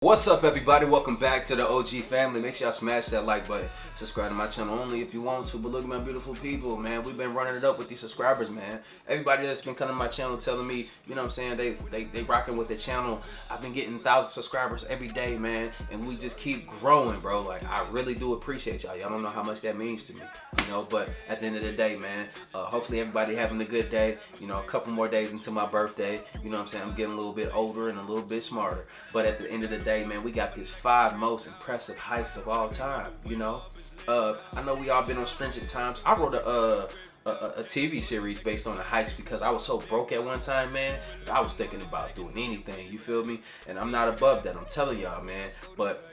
What's up, everybody? Welcome back to the OG family. Make sure y'all smash that like button. Subscribe to my channel only if you want to. But look at my beautiful people, man. We've been running it up with these subscribers, man. Everybody that's been coming to my channel telling me, you know what I'm saying, they rocking with the channel. I've been getting 1,000 subscribers every day, man. And we just keep growing, bro. Like, I really do appreciate y'all. Y'all don't know how much that means to me, you know. But at the end of the day, man, hopefully everybody having a good day. You know, a couple more days until my birthday. You know what I'm saying? I'm getting a little bit older and a little bit smarter. But at the end of the day, man, we got these 5 most impressive heists of all time, you know. I know we all been on stringent times. I wrote a TV series based on the heist because I was so broke at one time, man. I was thinking about doing anything, you feel me? And I'm not above that, I'm telling y'all, man. But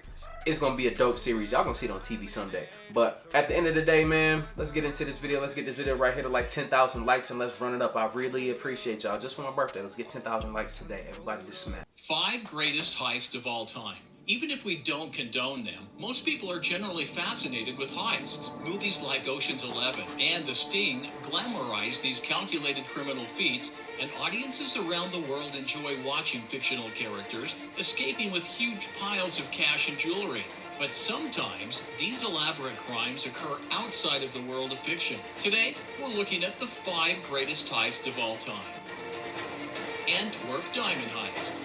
it's gonna be a dope series. Y'all gonna see it on TV someday. But at the end of the day, man, let's get into this video. Let's get this video right here to like 10,000 likes and let's run it up. I really appreciate y'all. Just for my birthday, let's get 10,000 likes today. Everybody just smash. 5 greatest heists of all time. Even if we don't condone them, most people are generally fascinated with heists. Movies like Ocean's 11 and The Sting glamorize these calculated criminal feats, and audiences around the world enjoy watching fictional characters escaping with huge piles of cash and jewelry. But sometimes, these elaborate crimes occur outside of the world of fiction. Today, we're looking at the 5 greatest heists of all time. Antwerp Diamond Heist.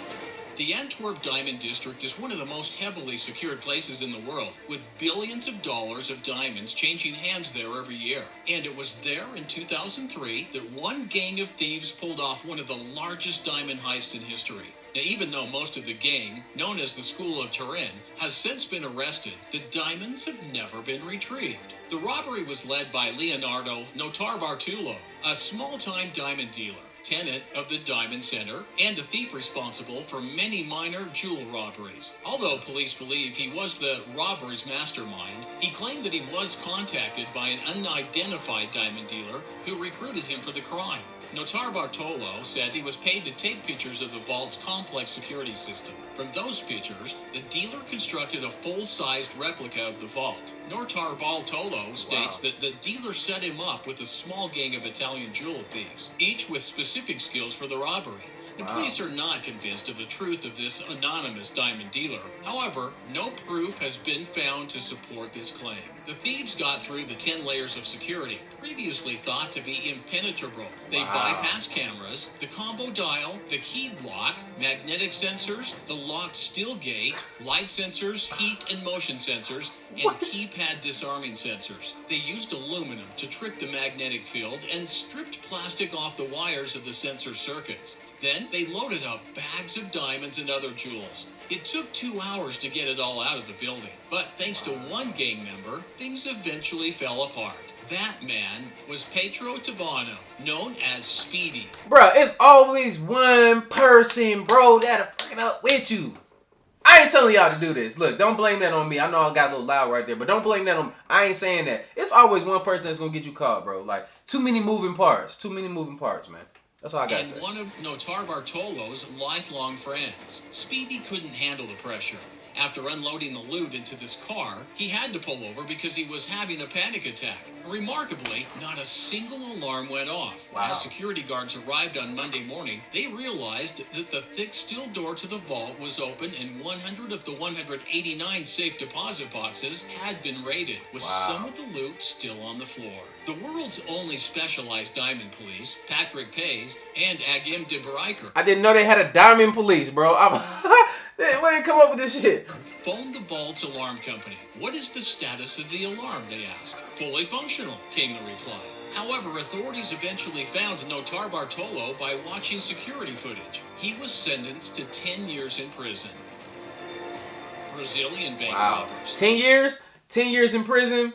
The Antwerp Diamond District is one of the most heavily secured places in the world, with billions of dollars of diamonds changing hands there every year. And it was there in 2003 that one gang of thieves pulled off one of the largest diamond heists in history. Now, even though most of the gang, known as the School of Turin, has since been arrested, the diamonds have never been retrieved. The robbery was led by Leonardo Notarbartolo, a small-time diamond dealer, tenant of the Diamond Center, and a thief responsible for many minor jewel robberies. Although police believe he was the robbery's mastermind, he claimed that he was contacted by an unidentified diamond dealer who recruited him for the crime. Notarbartolo said he was paid to take pictures of the vault's complex security system. From those pictures, the dealer constructed a full-sized replica of the vault. Notarbartolo states that the dealer set him up with a small gang of Italian jewel thieves, each with specific skills for the robbery. The police are not convinced of the truth of this anonymous diamond dealer. However, no proof has been found to support this claim. The thieves got through the 10 layers of security, previously thought to be impenetrable. They bypassed cameras, the combo dial, the keyed lock, magnetic sensors, the locked steel gate, light sensors, heat and motion sensors, and keypad disarming sensors. They used aluminum to trick the magnetic field and stripped plastic off the wires of the sensor circuits. Then they loaded up bags of diamonds and other jewels. It took 2 hours to get it all out of the building, but thanks to one gang member, things eventually fell apart. That man was Pietro Tavano, known as Speedy. Bruh, it's always one person, bro, that'll fuck it up with you. I ain't telling y'all to do this. Look, don't blame that on me. I know I got a little loud right there, but don't blame that on me. I ain't saying that. It's always one person that's gonna get you caught, bro. Like, too many moving parts. Too many moving parts, man. That's all I gotta say. And one of Notarbartolo's lifelong friends. Speedy couldn't handle the pressure. After unloading the loot into this car, he had to pull over because he was having a panic attack. Remarkably, not a single alarm went off. As security guards arrived on Monday morning, they realized that the thick steel door to the vault was open and 100 of the 189 safe deposit boxes had been raided, with some of the loot still on the floor. The world's only specialized diamond police, Patrick Pays and Agim de Breiker. I didn't know they had a diamond police, bro. Where did they come up with this shit? Phoned the vault's alarm company. What is the status of the alarm, they asked. Fully functional, came the reply. However, authorities eventually found Notarbartolo by watching security footage. He was sentenced to 10 years in prison. Brazilian bank robbers. 10 years? 10 years in prison?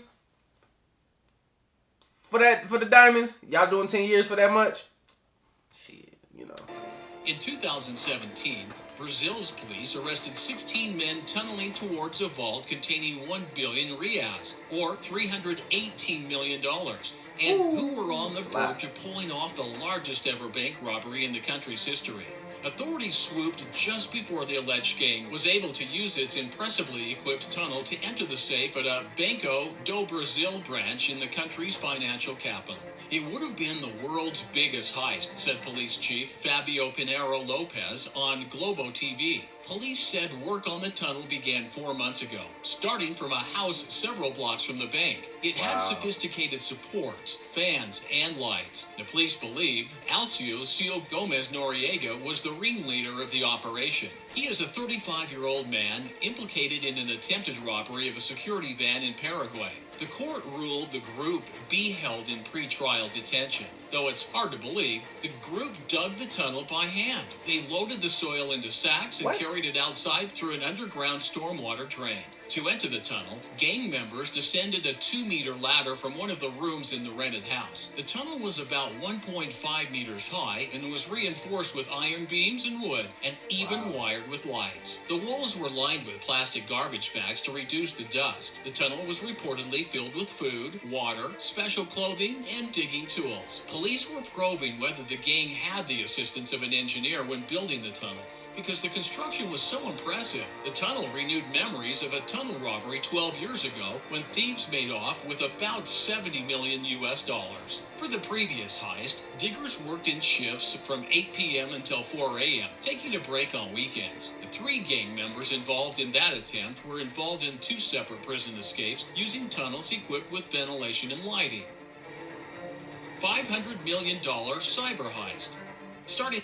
For the diamonds? Y'all doing 10 years for that much? Shit, you know. In 2017, Brazil's police arrested 16 men tunneling towards a vault containing 1 billion reais, or $318 million, and who were on the verge of pulling off the largest ever bank robbery in the country's history. Authorities swooped just before the alleged gang was able to use its impressively equipped tunnel to enter the safe at a Banco do Brasil branch in the country's financial capital. It would have been the world's biggest heist, said police chief Fabio Pinheiro Lopez on Globo TV. Police said work on the tunnel began 4 months ago, starting from a house several blocks from the bank. It had Wow. sophisticated supports, fans, and lights. The police believe Alcio Gomez Noriega was the ringleader of the operation. He is a 35-year-old man implicated in an attempted robbery of a security van in Paraguay. The court ruled the group be held in pretrial detention. Though it's hard to believe, the group dug the tunnel by hand. They loaded the soil into sacks and What? carried it outside through an underground stormwater drain. To enter the tunnel, gang members descended a 2-meter ladder from one of the rooms in the rented house. The tunnel was about 1.5 meters high and was reinforced with iron beams and wood and even wired with lights. The walls were lined with plastic garbage bags to reduce the dust. The tunnel was reportedly filled with food, water, special clothing, and digging tools. Police were probing whether the gang had the assistance of an engineer when building the tunnel, because the construction was so impressive. The tunnel renewed memories of a tunnel robbery 12 years ago when thieves made off with about $70 million. For the previous heist, diggers worked in shifts from 8 p.m. until 4 a.m., taking a break on weekends. The 3 gang members involved in that attempt were involved in 2 separate prison escapes using tunnels equipped with ventilation and lighting. $500 million cyber heist. Starting.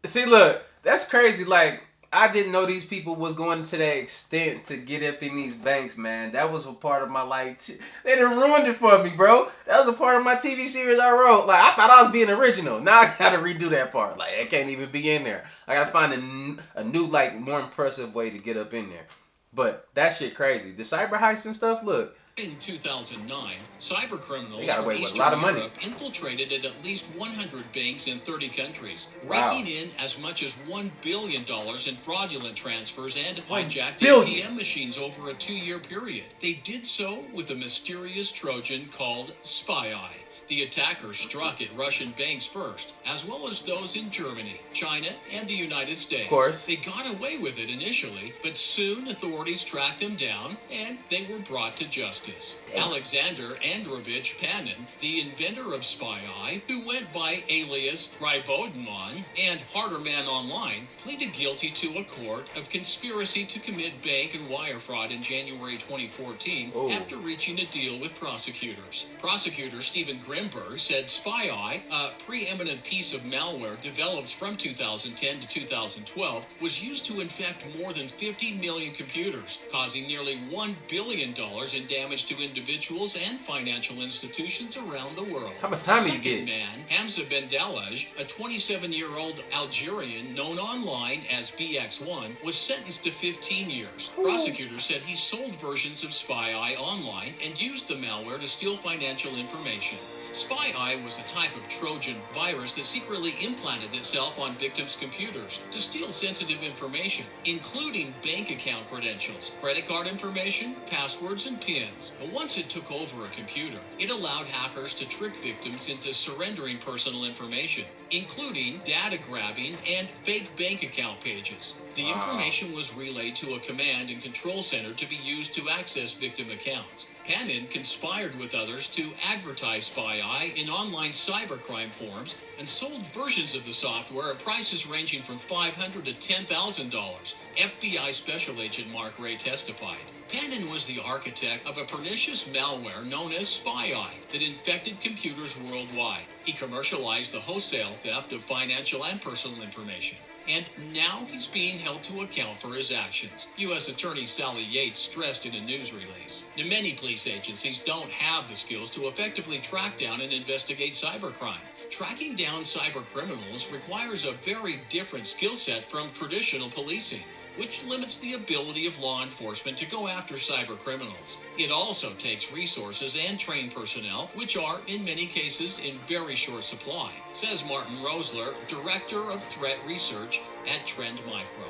See, look, that's crazy. Like, I didn't know these people was going to that extent to get up in these banks, man. That was a part of my, like, they done ruined it for me, bro. That was a part of my TV series I wrote. Like, I thought I was being original. Now I gotta redo that part. Like, it can't even be in there. I gotta find a new, like, more impressive way to get up in there. But that shit crazy. The cyber heists and stuff, look. In 2009, cyber criminals They got from away with a Eastern lot of money. Europe infiltrated at least 100 banks in 30 countries, Wow. raking in as much as $1 billion in fraudulent transfers and hijacked billion. ATM machines over a 2-year period. They did so with a mysterious Trojan called Spy Eye. The attackers struck at Russian banks first, as well as those in Germany, China, and the United States. Of course. They got away with it initially, but soon authorities tracked them down and they were brought to justice. Damn. Alexander Androvich Panin, the inventor of Spy Eye, who went by alias Grybodemon and Harderman Online, pleaded guilty to a court of conspiracy to commit bank and wire fraud in January 2014 Oh. after reaching a deal with prosecutors. Prosecutor Stephen Grimberg said Spy Eye, a preeminent piece of malware developed from 2010 to 2012, was used to infect more than 50 million computers, causing nearly $1 billion in damage to individuals and financial institutions around the world. How much time the did you second get? man, Hamza Bendelaj, a 27-year-old Algerian known online as BX1, was sentenced to 15 years. Prosecutors said he sold versions of Spy Eye online and used the malware to steal financial information. Spy Eye was a type of Trojan virus that secretly implanted itself on victims' computers to steal sensitive information, including bank account credentials, credit card information, passwords, and PINs. But once it took over a computer, it allowed hackers to trick victims into surrendering personal information, including data grabbing and fake bank account pages. The Wow. information was relayed to a command and control center to be used to access victim accounts. Panin conspired with others to advertise Spy Eye in online cybercrime forums and sold versions of the software at prices ranging from $500 to $10,000. FBI Special Agent Mark Ray testified. Panin was the architect of a pernicious malware known as Spy Eye that infected computers worldwide. He commercialized the wholesale theft of financial and personal information. And now he's being held to account for his actions, U.S. Attorney Sally Yates stressed in a news release. Now, many police agencies don't have the skills to effectively track down and investigate cybercrime. Tracking down cyber criminals requires a very different skill set from traditional policing, which limits the ability of law enforcement to go after cyber criminals. It also takes resources and trained personnel, which are, in many cases, in very short supply, says Martin Rosler, Director of Threat Research at Trend Micro.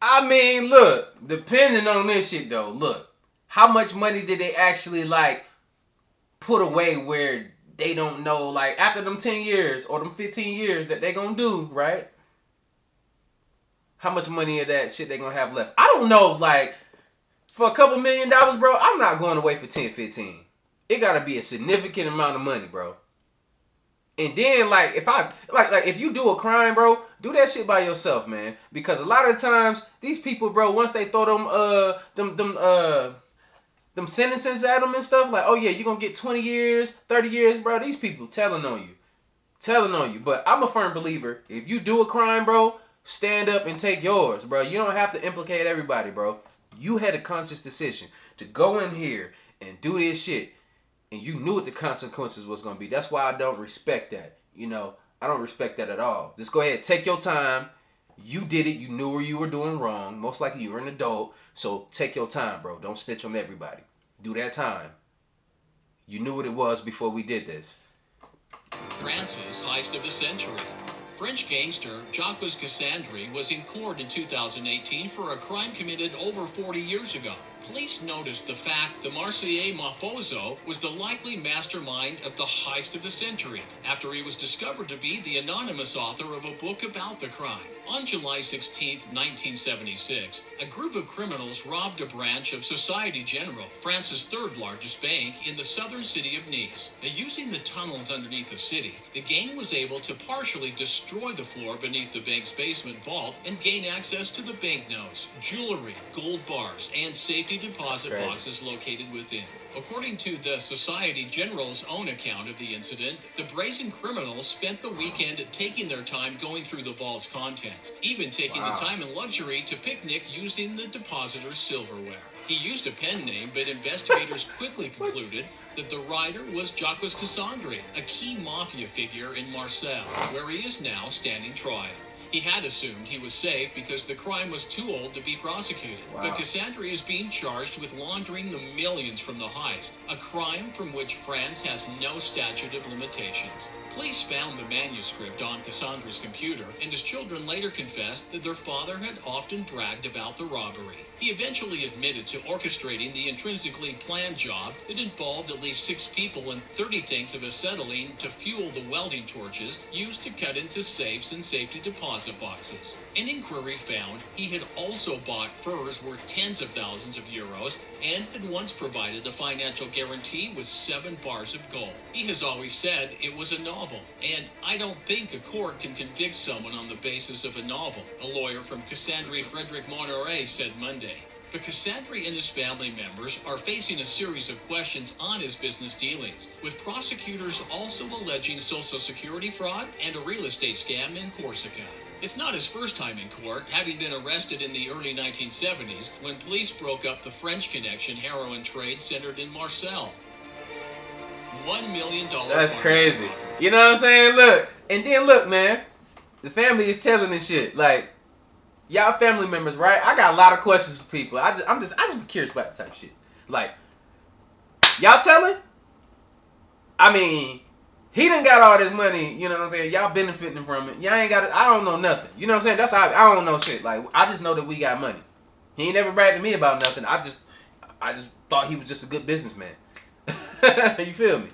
I mean, look, depending on this shit though, look, how much money did they actually, like, put away where they don't know, like, after them 10 years or them 15 years that they gonna do, right? How much money of that shit they gonna have left? I don't know, like, for a couple $1 million, bro, I'm not going away for 10, 15. it gotta be a significant amount of money, bro. And then like if I like if you do a crime, bro, do that shit by yourself, man. Because a lot of times these people, bro, once they throw them sentences at them and stuff, like, oh yeah, you're gonna get 20 years, 30 years, bro. These people telling on you. Telling on you. But I'm a firm believer, if you do a crime, bro, stand up and take yours, bro. You don't have to implicate everybody, bro. You had a conscious decision to go in here and do this shit. And you knew what the consequences was going to be. That's why I don't respect that. You know, I don't respect that at all. Just go ahead, take your time. You did it. You knew where you were doing wrong. Most likely you were an adult. So take your time, bro. Don't snitch on everybody. Do that time. You knew what it was before we did this. France's heist of the century. French gangster Jacques Cassandre was in court in 2018 for a crime committed over 40 years ago. Police noticed the fact the Marseillais mafioso was the likely mastermind of the heist of the century after he was discovered to be the anonymous author of a book about the crime. On July 16, 1976, a group of criminals robbed a branch of Société Générale, France's third largest bank, in the southern city of Nice. Now, using the tunnels underneath the city, the gang was able to partially destroy the floor beneath the bank's basement vault and gain access to the banknotes, jewelry, gold bars, and safety deposit boxes located within. According to the Société Générale's own account of the incident, the brazen criminals spent the weekend taking their time going through the vault's contents, even taking the time and luxury to picnic using the depositor's silverware. He used a pen name, but investigators quickly concluded that the rider was Jacques Cassandre, a key mafia figure in Marseille, where he is now standing trial. He had assumed he was safe because the crime was too old to be prosecuted. Wow. But Cassandre is being charged with laundering the millions from the heist, a crime from which France has no statute of limitations. Police found the manuscript on Cassandre's computer, and his children later confessed that their father had often bragged about the robbery. He eventually admitted to orchestrating the intrinsically planned job that involved at least 6 people and 30 tanks of acetylene to fuel the welding torches used to cut into safes and safety deposit boxes. An inquiry found he had also bought furs worth tens of thousands of euros and had once provided a financial guarantee with 7 bars of gold. He has always said it was a novel, and I don't think a court can convict someone on the basis of a novel, a lawyer from Cassandre Frederic Monneray said Monday. But Cassandre and his family members are facing a series of questions on his business dealings, with prosecutors also alleging Social Security fraud and a real estate scam in Corsica. It's not his first time in court, having been arrested in the early 1970s when police broke up the French Connection heroin trade centered in Marseille. $1 million. That's crazy. You know what I'm saying? Look, and then look, man, the family is telling this shit. Like, y'all family members, right? I got a lot of questions for people. I just be curious about this type of shit. Like, y'all telling? I mean, he done got all this money, you know what I'm saying? Y'all benefiting from it. Y'all ain't got it. I don't know nothing. You know what I'm saying? That's how I don't know shit. Like, I just know that we got money. He ain't never bragged to me about nothing. I just thought he was just a good businessman. You feel me?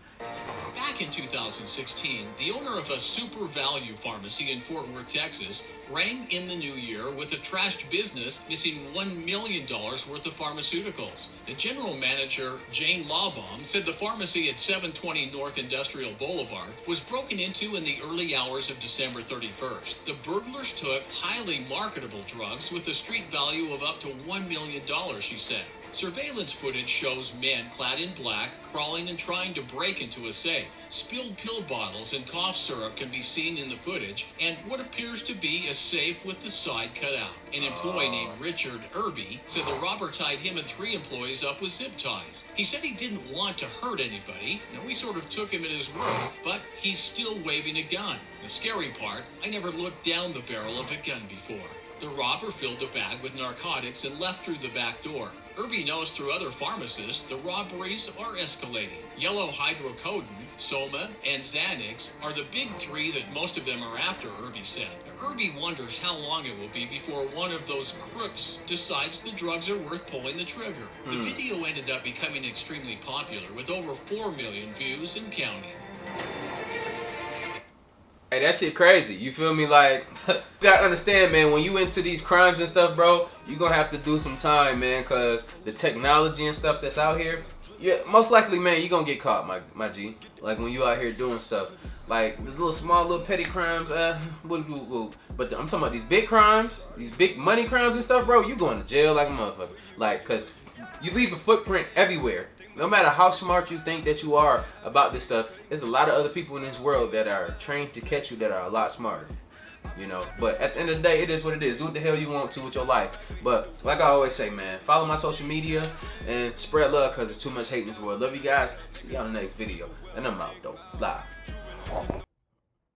Back in 2016, the owner of a super value pharmacy in Fort Worth, Texas, rang in the new year with a trashed business missing $1 million worth of pharmaceuticals. The general manager, Jane Lawbaum, said the pharmacy at 720 North Industrial Boulevard was broken into in the early hours of December 31st. The burglars took highly marketable drugs with a street value of up to $1 million, she said. Surveillance footage shows men clad in black crawling and trying to break into a safe. Spilled pill bottles and cough syrup can be seen in the footage, and what appears to be a safe with the side cut out. An employee named Richard Irby said the robber tied him and 3 employees up with zip ties. He said he didn't want to hurt anybody. Now, we sort of took him at his word, but he's still waving a gun. The scary part, I never looked down the barrel of a gun before. The robber filled a bag with narcotics and left through the back door. Irby knows through other pharmacists the robberies are escalating. Yellow hydrocodone, Soma, and Xanax are the big 3 that most of them are after, Irby said. Irby wonders how long it will be before one of those crooks decides the drugs are worth pulling the trigger. The video ended up becoming extremely popular with over 4 million views and counting. Hey, that shit crazy. You feel me? Like, you gotta understand, man, when you into these crimes and stuff, bro, you gonna have to do some time, man, because the technology and stuff that's out here, Yeah, most likely, man, you gonna get caught, my G. Like when you out here doing stuff, like the little small little petty crimes, but I'm talking about these big crimes, these big money crimes and stuff, bro. You going to jail like a motherfucker, like, cause you leave a footprint everywhere. No matter how smart you think that you are about this stuff, there's a lot of other people in this world that are trained to catch you that are a lot smarter. You know, but at the end of the day, it is what it is. Do what the hell you want to with your life. But like I always say, man, follow my social media and spread love, because there's too much hate in this world. Love you guys. See y'all in the next video. And I'm out, though. Live.